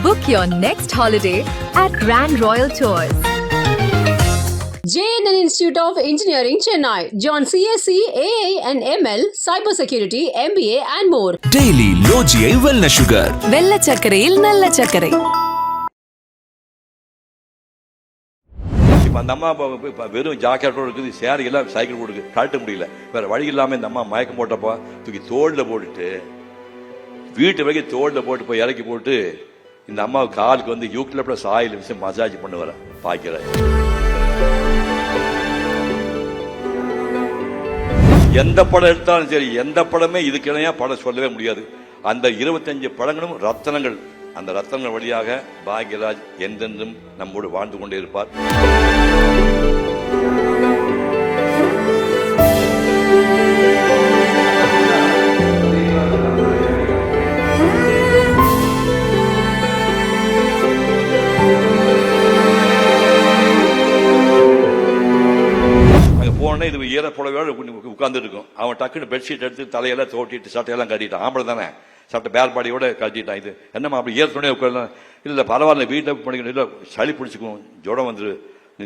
Book your next holiday at Grand Royal Tours. JNN Institute of Engineering, Chennai. Join CSC, AA and ML, Cybersecurity, MBA and more. Daily low GI wellness sugar. வெள்ள சர்க்கரையில் நல்ல சர்க்கரை. இப்போ அந்த அம்மா இப்போ வெறும் ஜாக்கெட்டோடு இருக்குது, சேரி எல்லாம் சைக்கிள் கொடுக்கு கழட்ட முடியல. வேறு வழி இல்லாமல் இந்த அம்மா மயக்கம் போட்டப்போ தூக்கி தோளில் போட்டுட்டு வீட்டு வரைக்கும் தோளில் போட்டு போய் இறக்கி போட்டு இந்த அம்மாவுக்கு காலுக்கு வந்து யூக்லிப்டஸ் ஆயில் வச்சு மசாஜ் பண்ண வர பாய்க்கிறார். எந்த படம் எடுத்தாலும் சரி, எந்த படமே இதுக்கு இணையா படம் சொல்லவே முடியாது. அந்த 25 படங்களும் ரத்தனங்கள். அந்த ரத்தனங்கள் வழியாக பாக்யராஜ் என்றென்றும் நம்மோடு வாழ்ந்து கொண்டே இருப்பார். போனே இது ஈரப்புடவையோடு உட்கார்ந்து இருக்கும். அவன் டக்குன்னு பெட்ஷீட் எடுத்து தலையெல்லாம் தோட்டிட்டு சட்டையெல்லாம் கட்டிட்டான். ஆம்பளை தானே, சட்டை பேர் பாடியோட கட்டிட்டான். இது என்னம்மா அப்படி ஈரத்துணே உட்காரலாம்? இல்லை பரவாயில்ல, வீட்டில் பண்ணிக்கணும். இல்லை சளி பிடிச்சிக்கும், ஜுரம் வந்துரு,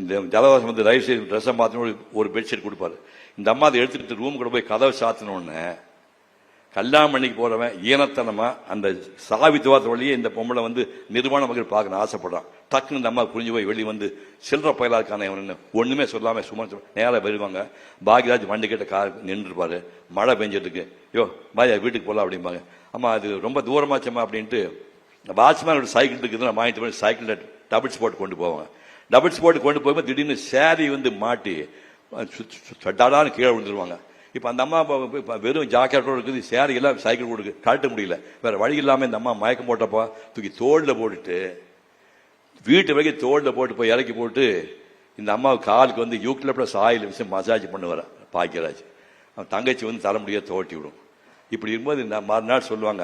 இந்த ஜலவாசம் வந்து ரைஸ் ட்ரெஸ்ஸை மாற்றணும், ஒரு பெட்ஷீட் கொடுப்பாரு. இந்த அம்மா அதை எடுத்துக்கிட்டு ரூம் கூட போய் கதவை சாத்தினோடனே கல்யாணம் பண்ணிக்கு போறவன் ஈனத்தனமா அந்த சாவி துவாரத்து வழியே இந்த பொம்பளை வந்து நிர்வாண மகள் பார்க்கணும் ஆசைப்படுறான். டக்குன்னு இந்த அம்மா புரிஞ்சு போய் வெளியே வந்து சில்லற பயலா இருக்கானே ஒண்ணுமே சொல்லாம சும்மா நேராக வருவாங்க. பாக்யராஜ் வண்டி கிட்ட கார் நின்றுருப்பாரு. மழை பெஞ்சிட்டு இருக்கு. யோ பாயா வீட்டுக்கு போகலாம் அப்படிம்பாங்க. அம்மா அது ரொம்ப தூரமாச்சம்மா அப்படின்ட்டு வாட்ச்மேன் சைக்கிள் இருக்குது, நான் வாங்கிட்டு போய் சைக்கிளில் டபுள்ஸ் போட்டு கொண்டு போவாங்க. டபுள்ஸ் போட்டு கொண்டு போகும்போது திடீர்னு சேரி வந்து மாட்டி சட்டாடான்னு கீழே விழுந்துருவாங்க. இப்போ அந்த அம்மா வெறும் ஜாக்கெட்டோடு இருக்குது, சேரி எல்லாம் சைக்கிள் கொடுக்கு கழட்ட முடியல. வேற வழி இல்லாமல் இந்த அம்மா மயக்கம் போட்டப்போ தூக்கி தோளில் போட்டுட்டு வீட்டு வரைக்கும் தோளில் போட்டு போய் இறக்கி போட்டு இந்த அம்மாவுக்கு காலுக்கு வந்து யூக்லிப்டஸ் ஆயில் வச்சு மசாஜ் பண்ண வர பாக்யராஜ். அவன் தங்கச்சி வந்து தலை முடியாது தோட்டி விடும். இப்படி இருக்கும்போது இந்த மறுநாள் சொல்லுவாங்க,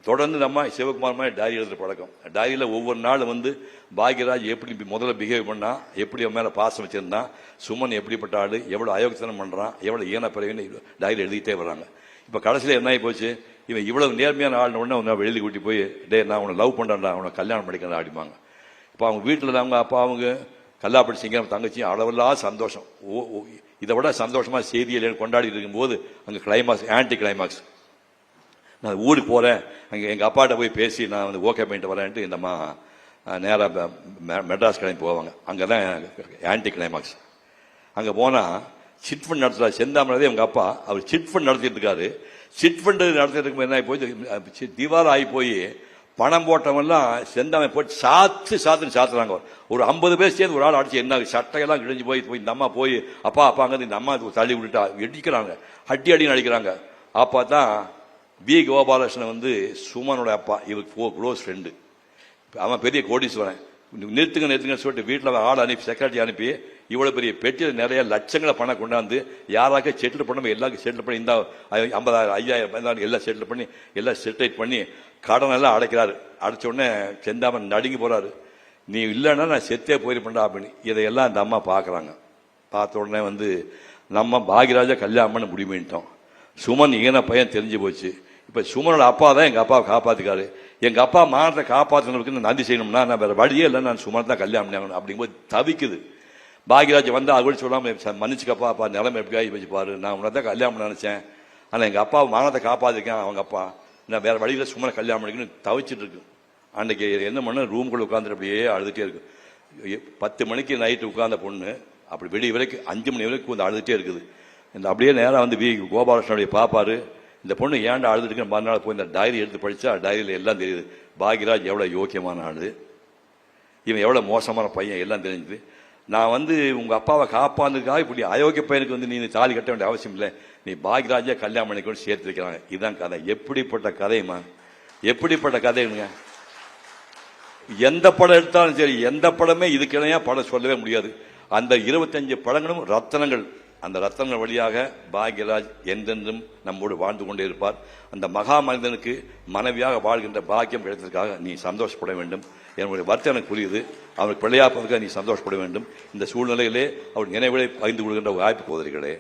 தொடர்ந்து நம்ம சிவகுமார் மாதிரி டைரி எழுதுற பழக்கம். டைரியில் ஒவ்வொரு நாள் வந்து பாக்யராஜ் எப்படி முதல்ல பிஹேவ் பண்ணா, எப்படி அவன் மேலே பாசம் வச்சிருந்தான், சுமன் எப்படிப்பட்ட ஆள், எவ்வளோ அயோக்கியத்தனம் பண்ணுறான், எவ்வளோ ஈனப்பிறவின்னு டைரியில் எழுதிட்டே வர்றாங்க. இப்போ கடைசியில் என்ன ஆகி போச்சு, இவன் இவ்வளவு நேர்மையான ஆள் உடனே எழுதி கூட்டி போய் டே நான் உன்னை லவ் பண்ணுறேன்டா, அவனை கல்யாணம் பண்ணிக்கிறேன் அப்படிம்பாங்க. இப்போ அவங்க வீட்டில் அவங்க அப்பா அவங்க கல்லா படிச்சிங்க தங்கச்சியும் அளவில்லாத சந்தோஷம். இதை விட சந்தோஷமாக செய்தியில் கொண்டாடி இருக்கும்போது அங்கே கிளைமாக்ஸ், ஆன்டி கிளைமாக்ஸ். நான் ஊருக்கு போகிறேன், அங்கே எங்கள் அப்பாட்ட போய் பேசி நான் வந்து ஓகே பண்ணிட்டு வரேன்ட்டு இந்த அம்மா நேராக மெட்ராஸ் கிளம்பி போவாங்க. அங்கே தான் ஆன்டி கிளைமாக்ஸ். அங்கே போனால் சிட் ஃபண்ட் நடத்துகிறார் செந்தாமரதே எங்கள் அப்பா. அவர் சிட் ஃபண்ட் நடத்திட்டு இருக்காரு. சிட் ஃபண்ட் நடத்திட்டு இருக்கும் என்ன ஆகி போய் திவால் ஆகி போய் பணம் போட்டவெல்லாம் செந்தாமை போட்டு சாத்துறாங்க. ஒரு 50 பேர் சேர்ந்து ஒரு ஆள் அடிச்சு என்ன சட்டையெல்லாம் கிழிஞ்சு போய் இந்த அம்மா போய் அப்பா அப்பாங்க இந்த அம்மா தள்ளி விட்டுட்டா அடிக்கிறாங்க, அடின்னு அடிக்கிறாங்க. அப்பா தான் வி கோபாலகிருஷ்ணன் வந்து சுமனோட அப்பா, இவருக்கு க்ளோஸ் ஃப்ரெண்டு. அவன் பெரிய கோடீஸ்வரன். நிறுத்துங்க சொல்லிட்டு வீட்டில் ஆள் அனுப்பி செக்ரட்டரி அனுப்பி இவ்வளோ பெரிய பெட்டியில் நிறைய லட்சங்களை பணம் கொண்டாந்து யாராக்க செட்டில் பண்ணாமல் எல்லாருக்கும் செட்டில் பண்ணி இந்த 50,000 5,000 எல்லாம் செட்டில் பண்ணி எல்லாம் செட்டில் பண்ணி கடனெல்லாம் அடைக்கிறாரு. அடைச்ச உடனே செந்தாமன் நடுங்கி போகிறாரு. நீ இல்லைன்னா நான் செத்தே போயிருப்பேன்டா அப்படின்னு. இதையெல்லாம் அந்த அம்மா பார்க்குறாங்க. பார்த்த உடனே வந்து நம்ம பாக்யராஜா கல்யாணம் பண்ண முடிவு பண்ணிட்டோம். சுமன் ஈன பையன் தெரிஞ்சு போச்சு. இப்போ சுமனோட அப்பா தான் எங்கள் அப்பாவை காப்பாற்றிக்காரு. எங்கள் அப்பா மானத்தை காப்பாற்றுறதுக்கு நான் நன்றி செய்யணும்னா நான் வேறு வழியே இல்லை, நான் சுமன் தான் கல்யாணம் பண்ணணும் அப்படிங்கும்போது தவிக்குது. பாக்யராஜ் வந்து அவர் சொல்லாமல் மன்னிச்சுக்கப்பா, அப்பா நிலைமை எப்படி ஆகி வச்சு பாரு, நான் உன்னை தான் கல்யாணம் பண்ண நினச்சேன், ஆனால் எங்கள் அப்பா மானத்தை காப்பாற்றிருக்கேன் அவங்க அப்பா, நான் வேறு வழியில் சுமனை கல்யாணம் பண்ணிக்கணும்னு தவிச்சிட்டு இருக்கு. அன்றைக்கி என்ன பண்ண ரூம்குள்ளே உட்காந்துட்டு அப்படியே அழுதுகிட்டே இருக்கு. 10 மணிக்கு நைட்டு உட்கார்ந்த பொண்ணு அப்படி வெளியே வரைக்கும் 5 மணி வரைக்கும் வந்து அழுதுகிட்டே இருக்குது. இந்த அப்படியே நேராக வந்து வி கோபாலகிருஷ்ணனுடைய பாப்பாரு, இந்த பொண்ணு ஏன்டா அழுதுட்டு மறுநாள் போய் இந்த டைரி எடுத்து படித்தா டைரியில் எல்லாம் தெரியுது. பாக்யராஜ் எவ்வளோ யோக்கியமான ஆள், இவன் எவ்வளோ மோசமான பையன் எல்லாம் தெரிஞ்சுது. நான் வந்து உங்கள் அப்பாவை காப்பாந்துக்காக இப்படி அயோக்கிய பையனுக்கு வந்து நீ தாலி கட்ட வேண்டிய அவசியம் இல்லை, நீ பாக்யராஜை கல்யாணம் பண்ணிக்கொண்டு சேர்த்து வைக்கிறாங்க. இதுதான் கதை. எப்படிப்பட்ட கதைமா, எப்படிப்பட்ட கதைங்க. எந்த படம் எடுத்தாலும் சரி, எந்த படமே இதுக்கு இணையா படம் சொல்லவே முடியாது. அந்த 25 படங்களும் ரத்தனங்கள். அந்த ரத்தனங்கள் வழியாக பாக்யராஜ் என்றென்றும் நம்மோடு வாழ்ந்து கொண்டே இருப்பார். அந்த மகா மனிதனுக்கு மனைவியாக வாழ்கின்ற பாக்கியம் கிடைத்ததற்காக நீ சந்தோஷப்பட வேண்டும். என்னுடைய வருத்தம் எனக்கு புரியுது. அவருக்கு பிள்ளையாப்பதற்காக நீ சந்தோஷப்பட வேண்டும். இந்த சூழ்நிலையிலே அவர் நினைவுகளை பகிர்ந்து கொள்கின்ற வாய்ப்பு சகோதரிகளே.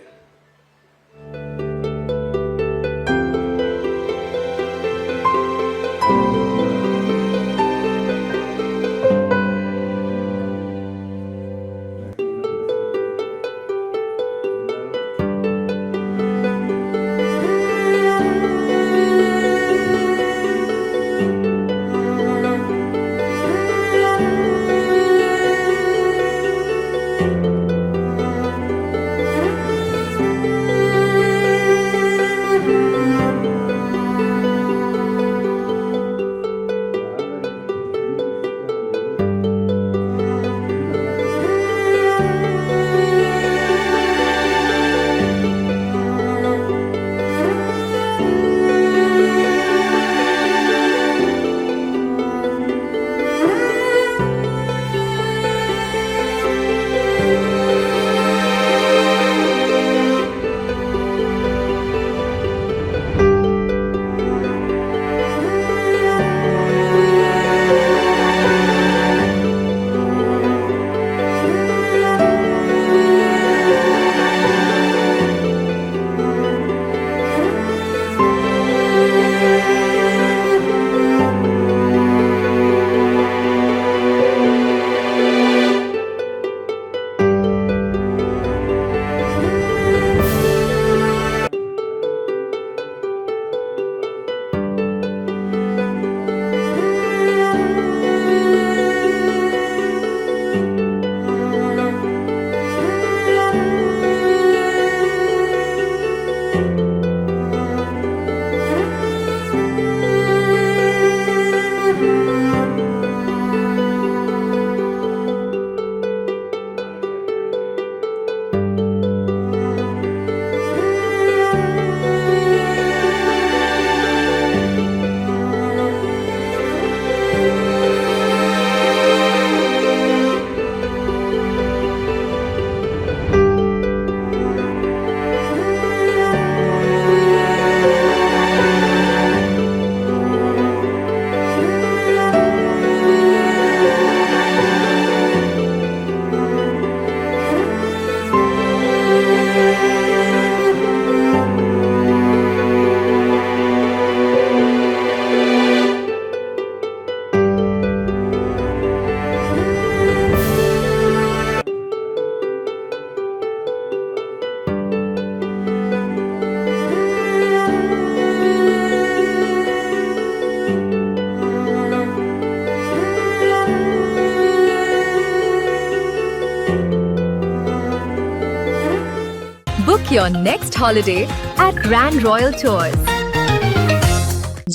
your next holiday at Grand Royal Tours.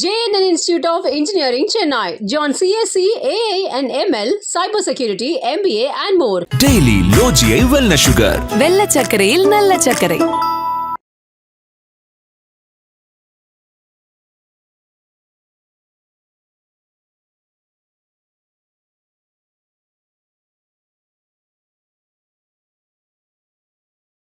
JNN Institute of Engineering, Chennai. Join CSE, AA and ML, Cybersecurity, MBA and more. Daily low GI wellness sugar. வெள்ளை சர்க்கரையில் நல்ல சர்க்கரை.